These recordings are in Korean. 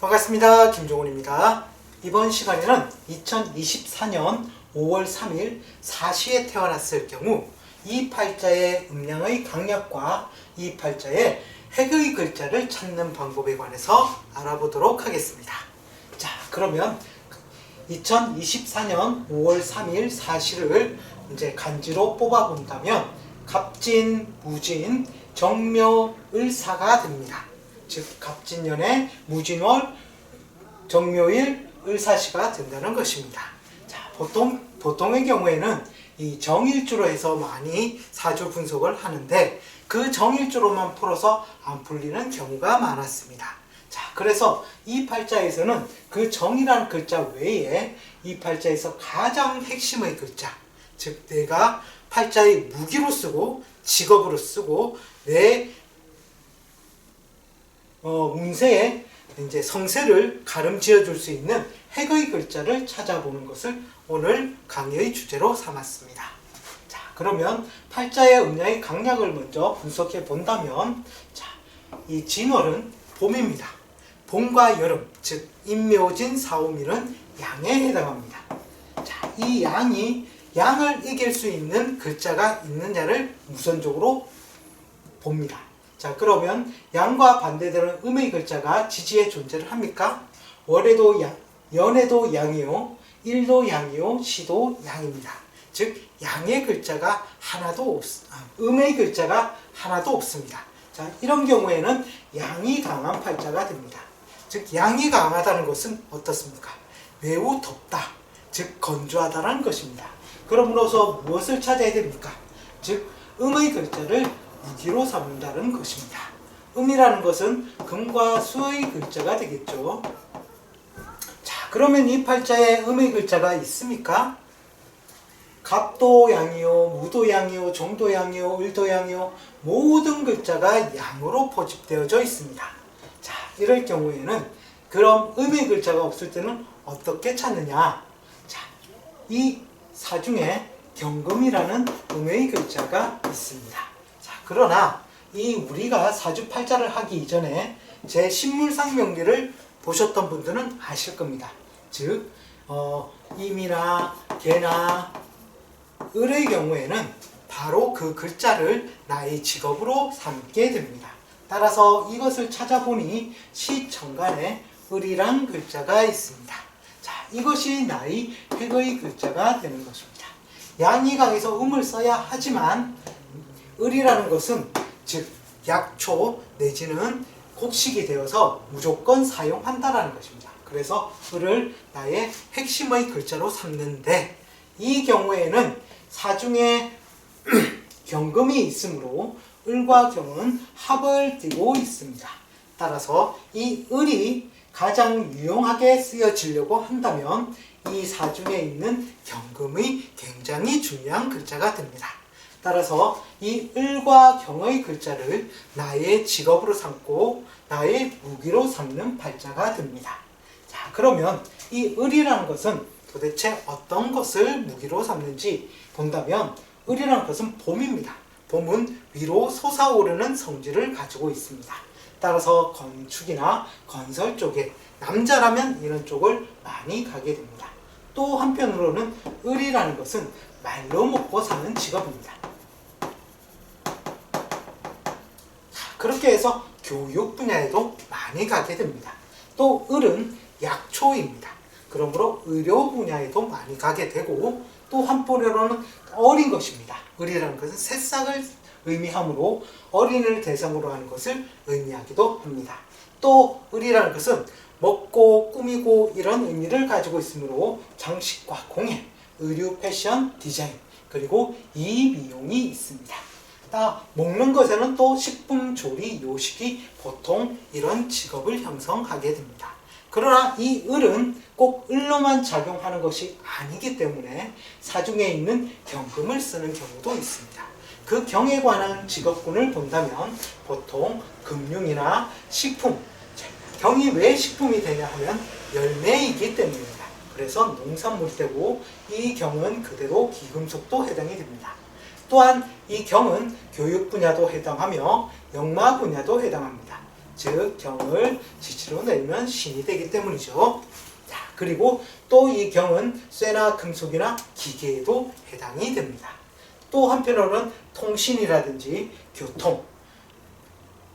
반갑습니다. 김종훈입니다. 이번 시간에는 2024년 5월 3일 사시에 태어났을 경우 이 팔자의 음양의 강약과 이 팔자의 핵의 글자를 찾는 방법에 관해서 알아보도록 하겠습니다. 자, 그러면 2024년 5월 3일 사시를 이제 간지로 뽑아본다면 갑진, 무진, 정묘, 을사가 됩니다. 즉 갑진년에 무진월, 정묘일, 을사시가 된다는 것입니다. 자, 보통의 경우에는 이 정일주로 해서 많이 사주 분석을 하는데 그 정일주로만 풀어서 안 풀리는 경우가 많았습니다. 자, 그래서 이 팔자에서는 그 정이라는 글자 외에 이 팔자에서 가장 핵심의 글자, 즉 내가 팔자의 무기로 쓰고 직업으로 쓰고 내 운세에 이제 성세를 가름지어 줄 수 있는 핵의 글자를 찾아보는 것을 오늘 강의의 주제로 삼았습니다. 자, 그러면 팔자의 음양의 강약을 먼저 분석해 본다면, 자, 이 진월은 봄입니다. 봄과 여름, 즉 임묘진, 사오밀은 양에 해당합니다. 자, 이 양을 이길 수 있는 글자가 있느냐를 우선적으로 봅니다. 자, 그러면 양과 반대되는 음의 글자가 지지에 존재를 합니까? 월에도 양, 연에도 양이요, 일도 양이요, 시도 양입니다. 즉 양의 글자가 음의 글자가 하나도 없습니다. 자, 이런 경우에는 양이 강한 팔자가 됩니다. 즉 양이 강하다는 것은 어떻습니까? 매우 덥다, 즉 건조하다는 것입니다. 그러므로서 무엇을 찾아야 됩니까? 즉 음의 글자를 무기로 삼는다는 것입니다. 음이라는 것은 금과 수의 글자가 되겠죠. 자, 그러면 이 팔자에 음의 글자가 있습니까? 갑도 양이요, 무도 양이요, 정도 양이요, 을도 양이요, 모든 글자가 양으로 포집되어져 있습니다. 자, 이럴 경우에는 그럼 음의 글자가 없을 때는 어떻게 찾느냐? 자, 이 사중에 경금이라는 음의 글자가 있습니다. 그러나 우리가 사주팔자를 하기 이전에 제 신물상 명리를 보셨던 분들은 아실 겁니다. 즉 임이나 개나 을의 경우에는 바로 그 글자를 나의 직업으로 삼게 됩니다. 따라서 이것을 찾아보니 시천간에 을이란 글자가 있습니다. 자, 이것이 나의 핵의 글자가 되는 것입니다. 양이 강해서 음을 써야 하지만 을이라는 것은 즉 약초 내지는 곡식이 되어서 무조건 사용한다라는 것입니다. 그래서 을을 나의 핵심의 글자로 삼는데 이 경우에는 사중에 경금이 있으므로 을과 경은 합을 띠고 있습니다. 따라서 이 을이 가장 유용하게 쓰여지려고 한다면 이 사중에 있는 경금이 굉장히 중요한 글자가 됩니다. 따라서 이 을과 경의 글자를 나의 직업으로 삼고 나의 무기로 삼는 팔자가 됩니다. 자, 그러면 이 을이라는 것은 도대체 어떤 것을 무기로 삼는지 본다면 을이라는 것은 봄입니다. 봄은 위로 솟아오르는 성질을 가지고 있습니다. 따라서 건축이나 건설 쪽에 남자라면 이런 쪽을 많이 가게 됩니다. 또 한편으로는 을이라는 것은 말로 먹고 사는 직업입니다. 그렇게 해서 교육 분야에도 많이 가게 됩니다. 또 을은 약초입니다. 그러므로 의료 분야에도 많이 가게 되고 또 한편으로는 어린 것입니다. 을이라는 것은 새싹을 의미하므로 어린이를 대상으로 하는 것을 의미하기도 합니다. 또 을이라는 것은 먹고 꾸미고 이런 의미를 가지고 있으므로 장식과 공예, 의류, 패션, 디자인, 그리고 이미용이 있습니다. 먹는 것에는 또 식품, 조리, 요식이 보통 이런 직업을 형성하게 됩니다. 그러나 이 을은 꼭 을로만 작용하는 것이 아니기 때문에 사중에 있는 경금을 쓰는 경우도 있습니다. 그 경에 관한 직업군을 본다면 보통 금융이나 식품, 경이 왜 식품이 되냐 하면 열매이기 때문입니다. 그래서 농산물 때고 이 경은 그대로 기금속도 해당이 됩니다. 또한 이 경은 교육 분야도 해당하며 영마 분야도 해당합니다. 즉 경을 지지로 내면 신이 되기 때문이죠. 자, 그리고 또 이 경은 쇠나 금속이나 기계에도 해당이 됩니다. 또 한편으로는 통신이라든지 교통,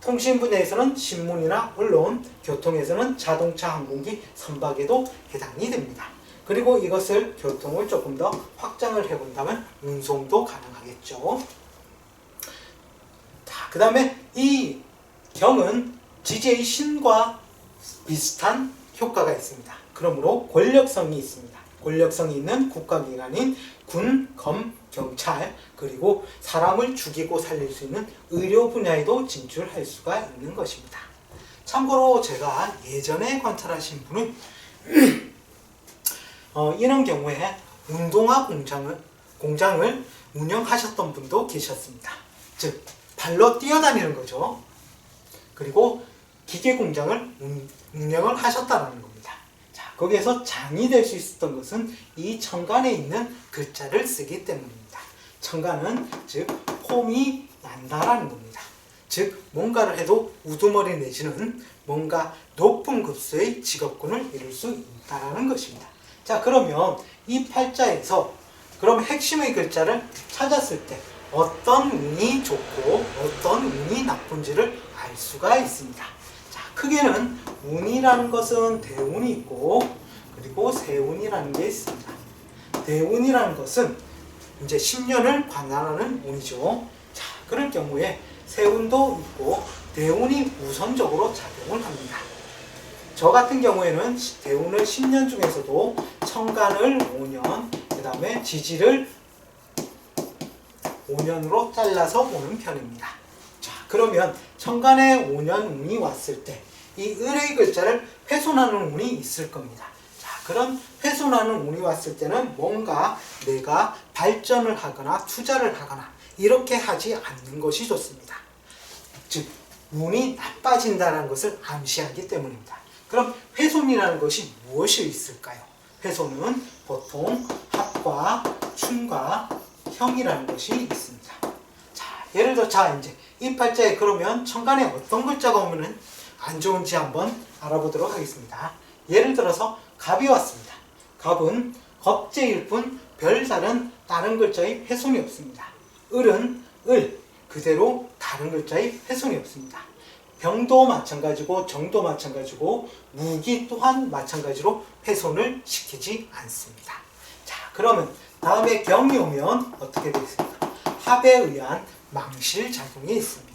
통신 분야에서는 신문이나 언론, 교통에서는 자동차, 항공기, 선박에도 해당이 됩니다. 그리고 이것을 교통을 조금 더 확장을 해본다면 운송도 가능하겠죠. 자, 그 다음에 이 경은 지지의 신과 비슷한 효과가 있습니다. 그러므로 권력성이 있습니다. 권력성이 있는 국가기관인 군, 검, 경찰, 그리고 사람을 죽이고 살릴 수 있는 의료 분야에도 진출할 수가 있는 것입니다. 참고로 제가 예전에 관찰하신 분은 이런 경우에 운동화 공장을 운영하셨던 분도 계셨습니다. 즉 발로 뛰어다니는 거죠. 그리고 기계 공장을 운영을 하셨다는 겁니다. 자, 거기에서 장이 될 수 있었던 것은 이 천간에 있는 글자를 쓰기 때문입니다. 천간은 즉 폼이 난다라는 겁니다. 즉 뭔가를 해도 우두머리 내지는 뭔가 높은 급수의 직업군을 이룰 수 있다는 것입니다. 자, 그러면 이 팔자에서 그럼 핵심의 글자를 찾았을 때 어떤 운이 좋고 어떤 운이 나쁜지를 알 수가 있습니다. 자, 크게는 운이라는 것은 대운이 있고 그리고 세운이라는 게 있습니다. 대운이라는 것은 이제 10년을 관할하는 운이죠. 자, 그럴 경우에 세운도 있고 대운이 우선적으로 작용을 합니다. 저 같은 경우에는 대운을 10년 중에서도 천간을 5년, 그 다음에 지지를 5년으로 잘라서 보는 편입니다. 자, 그러면 천간에 5년 운이 왔을 때 이 을의 글자를 훼손하는 운이 있을 겁니다. 자, 그런 훼손하는 운이 왔을 때는 뭔가 내가 발전을 하거나 투자를 하거나 이렇게 하지 않는 것이 좋습니다. 즉 운이 나빠진다는 것을 암시하기 때문입니다. 그럼 훼손이라는 것이 무엇이 있을까요? 훼손은 보통 합과 충과 형이라는 것이 있습니다. 자, 예를 들어 이제 이 팔자에 그러면 천간에 어떤 글자가 오면은 안 좋은지 한번 알아보도록 하겠습니다. 예를 들어서 갑이 왔습니다. 갑은 겁재일 뿐 별다른 다른 글자의 훼손이 없습니다. 을은 을 그대로 다른 글자의 훼손이 없습니다. 병도 마찬가지고 정도 마찬가지고 무기 또한 마찬가지로 훼손을 시키지 않습니다. 자, 그러면 다음에 경이 오면 어떻게 되겠습니까? 합에 의한 망실 작용이 있습니다.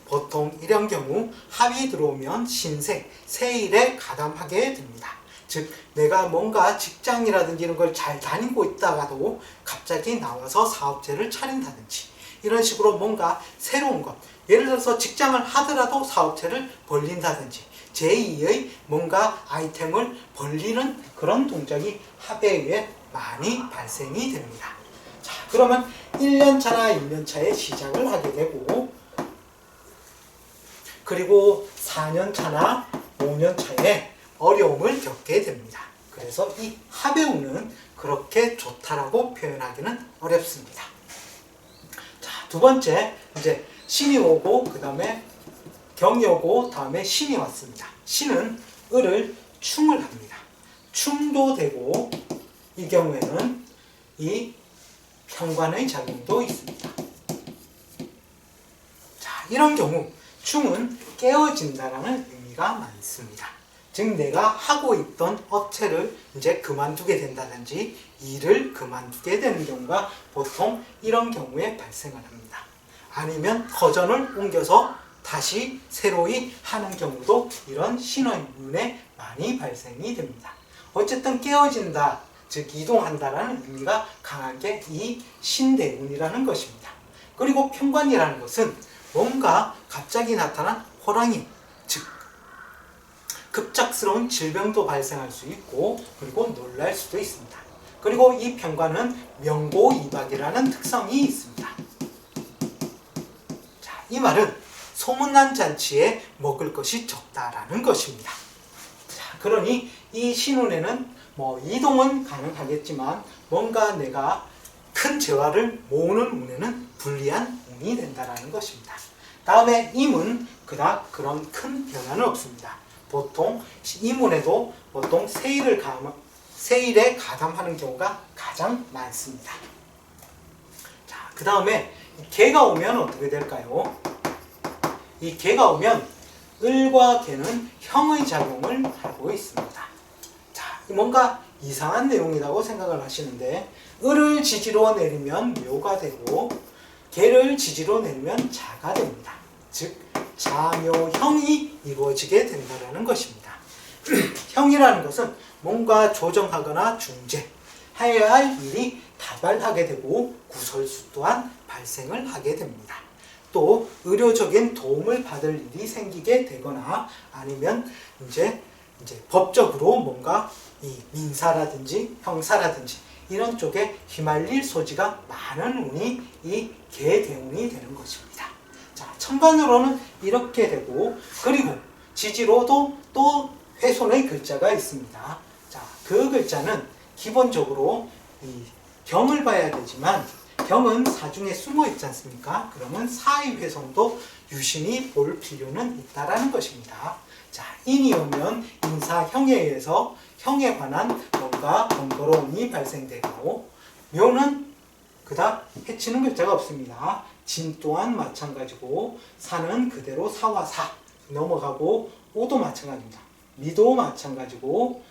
보통 이런 경우 합이 들어오면 신생, 세일에 가담하게 됩니다. 즉 내가 뭔가 직장이라든지 이런 걸 잘 다니고 있다가도 갑자기 나와서 사업체를 차린다든지 이런 식으로 뭔가 새로운 것, 예를 들어서 직장을 하더라도 사업체를 벌린다든지 제2의 뭔가 아이템을 벌리는 그런 동작이 합에 의해 많이 발생이 됩니다. 자, 그러면 1년차나 2년차에 시작을 하게 되고 그리고 4년차나 5년차에 어려움을 겪게 됩니다. 그래서 이 합의 운은 그렇게 좋다라고 표현하기는 어렵습니다. 자, 두 번째 이제 신이 오고 그 다음에 경이 오고 다음에 신이 왔습니다. 신은 을을 충을 합니다. 충도 되고 이 경우에는 이 편관의 작용도 있습니다. 자, 이런 경우 충은 깨어진다라는 의미가 많습니다. 즉 내가 하고 있던 업체를 이제 그만두게 된다든지 일을 그만두게 되는 경우가 보통 이런 경우에 발생을 합니다. 아니면 터전을 옮겨서 다시 새로이 하는 경우도 이런 신혼운에 많이 발생이 됩니다. 어쨌든 깨어진다, 즉 이동한다라는 의미가 강한 게 이 신대운이라는 것입니다. 그리고 편관이라는 것은 뭔가 갑자기 나타난 호랑이, 즉 급작스러운 질병도 발생할 수 있고 그리고 놀랄 수도 있습니다. 그리고 이 편관은 명고이박이라는 특성이 있습니다. 자, 이 말은 소문난 잔치에 먹을 것이 적다라는 것입니다. 자, 그러니 이 신운에는 이동은 가능하겠지만 뭔가 내가 큰 재화를 모으는 운에는 불리한 운이 된다라는 것입니다. 다음에 임은 그닥 그런 큰 변화는 없습니다. 보통 이문에도 보통 세일에 가담하는 경우가 가장 많습니다. 자, 그 다음에 개가 오면 어떻게 될까요? 이 개가 오면 을과 개는 형의 작용을 하고 있습니다. 자, 뭔가 이상한 내용이라고 생각을 하시는데 을을 지지로 내리면 묘가 되고 개를 지지로 내리면 자가 됩니다. 즉 자묘형이 이루어지게 된다는 것입니다. 형이라는 것은 뭔가 조정하거나 중재해야 할 일이 다발하게 되고 구설수 또한 발생을 하게 됩니다. 또 의료적인 도움을 받을 일이 생기게 되거나 아니면 이제 법적으로 뭔가 이 민사라든지 형사라든지 이런 쪽에 휘말릴 소지가 많은 운이 이 개대운이 되는 것입니다. 자, 천간으로는 이렇게 되고 그리고 지지로도 또 훼손의 글자가 있습니다. 자, 그 글자는 기본적으로 이 경을 봐야 되지만 경은 사중에 숨어 있지 않습니까? 그러면 사의 훼손도 유심히 볼 필요는 있다라는 것입니다. 자, 인이 오면 인사형에 의해서 형에 관한 뭔가 번거로움이 발생되고 묘는 그닥 해치는 글자가 없습니다. 진 또한 마찬가지고 사는 그대로 사와 사 넘어가고 오도 마찬가지입니다. 미도 마찬가지고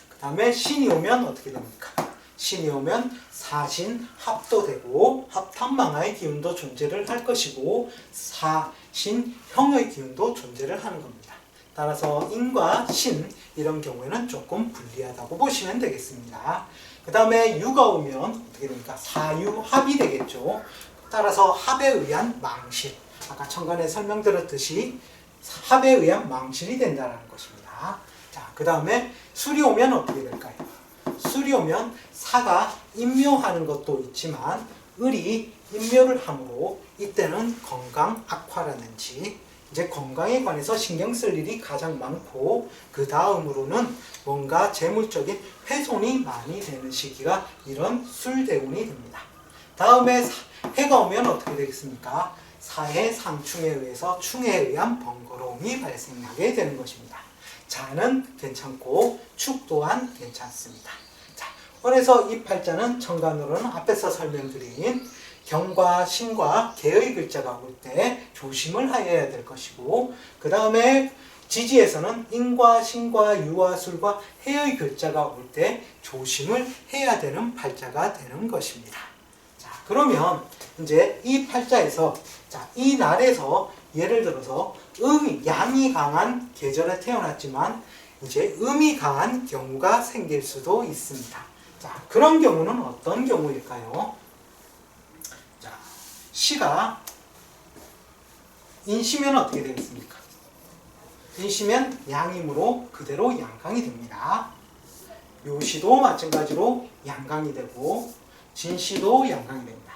그 다음에 신이 오면 어떻게 됩니까? 신이 오면 사신 합도 되고 합탐망의 기운도 존재를 할 것이고 사신형의 기운도 존재를 하는 겁니다. 따라서 인과 신 이런 경우에는 조금 불리하다고 보시면 되겠습니다. 그 다음에 유가 오면 어떻게 됩니까? 사유합이 되겠죠. 따라서 합에 의한 망실, 아까 천간에 설명드렸듯이 합에 의한 망실이 된다는 것입니다. 자, 그 다음에 술이 오면 어떻게 될까요? 술이 오면 사가 임묘하는 것도 있지만 을이 임묘를 함으로 이때는 건강 악화라든지 이제 건강에 관해서 신경 쓸 일이 가장 많고 그 다음으로는 뭔가 재물적인 훼손이 많이 되는 시기가 이런 술대운이 됩니다. 다음에 해가 오면 어떻게 되겠습니까? 사의 상충에 의해서 충에 의한 번거로움이 발생하게 되는 것입니다. 자는 괜찮고 축 또한 괜찮습니다. 자, 그래서 이 팔자는 천간으로는 앞에서 설명드린 경과 신과 개의 글자가 올 때 조심을 하여야 될 것이고 그 다음에 지지에서는 인과 신과 유와 술과 해의 글자가 올 때 조심을 해야 되는 팔자가 되는 것입니다. 자, 그러면 이제 이 팔자에서 자, 이 날에서 예를 들어서 양이 강한 계절에 태어났지만 이제 음이 강한 경우가 생길 수도 있습니다. 자, 그런 경우는 어떤 경우일까요? 자, 시가 인시면 어떻게 되겠습니까? 인시면 양이므로 그대로 양강이 됩니다. 묘시도 마찬가지로 양강이 되고 진시도 양강이 됩니다.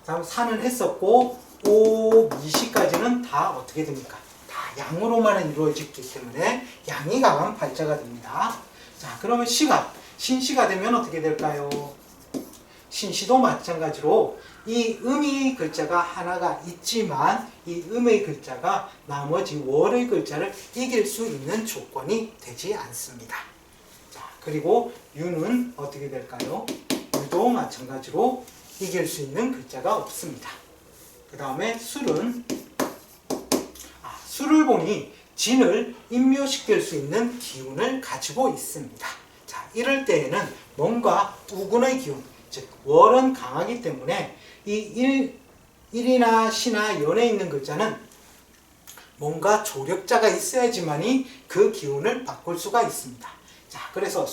다음 사는 했었고 오 미시까지는 다 어떻게 됩니까? 다 양으로만 이루어지기 때문에 양이 강한 팔자가 됩니다. 자, 그러면 신시가 되면 어떻게 될까요? 신시도 마찬가지로 이 음의 글자가 하나가 있지만 이 음의 글자가 나머지 월의 글자를 이길 수 있는 조건이 되지 않습니다. 자, 그리고 유는 어떻게 될까요? 유도 마찬가지로 이길 수 있는 글자가 없습니다. 그 다음에 술은 술을 보니 진을 임묘시킬 수 있는 기운을 가지고 있습니다. 자, 이럴 때에는 뭔가 우군의 기운, 즉 월은 강하기 때문에 이 일이나 시나 연에 있는 글자는 뭔가 조력자가 있어야지만이 그 기운을 바꿀 수가 있습니다. 자, 그래서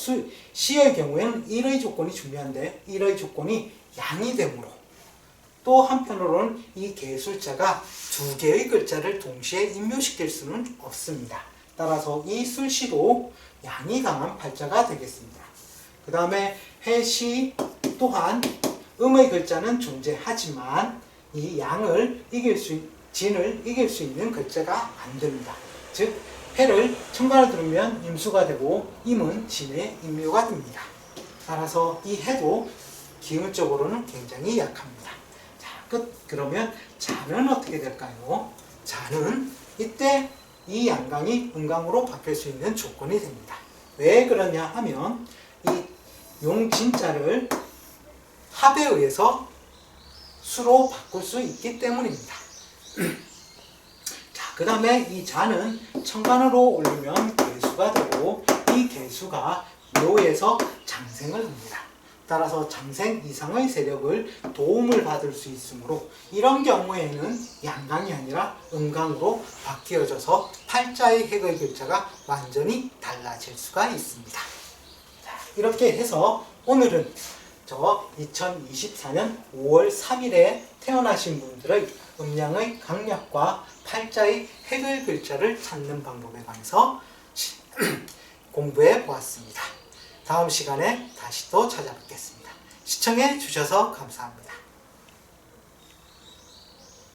시의 경우에는 일의 조건이 중요한데 일의 조건이 양이 되므로 또 한편으로는 이 개술자가 두 개의 글자를 동시에 임묘시킬 수는 없습니다. 따라서 이 술시도 양이 강한 팔자가 되겠습니다. 그 다음에 해시 또한 음의 글자는 존재하지만 이 양을 진을 이길 수 있는 글자가 안 됩니다. 즉 해를 천간을 들으면 임수가 되고 임은 진의 임묘가 됩니다. 따라서 이 해도 기운적으로는 굉장히 약합니다. 자, 그러면 자는 어떻게 될까요? 자는 이때 이 양강이 음강으로 바뀔 수 있는 조건이 됩니다. 왜 그러냐 하면 이 용진자를 합에 의해서 수로 바꿀 수 있기 때문입니다. 자, 그 다음에 이 자는 천간으로 올리면 개수가 되고 이 개수가 묘에서 장생을 합니다. 따라서 장생 이상의 세력을 도움을 받을 수 있으므로 이런 경우에는 양강이 아니라 음강으로 바뀌어져서 팔자의 해의 글자가 완전히 달라질 수가 있습니다. 자, 이렇게 해서 오늘은 저 2024년 5월 3일에 태어나신 분들의 음양의 강약과 팔자의 해의 글자를 찾는 방법에 관해서 공부해 보았습니다. 다음 시간에 다시 또 찾아뵙겠습니다. 시청해 주셔서 감사합니다.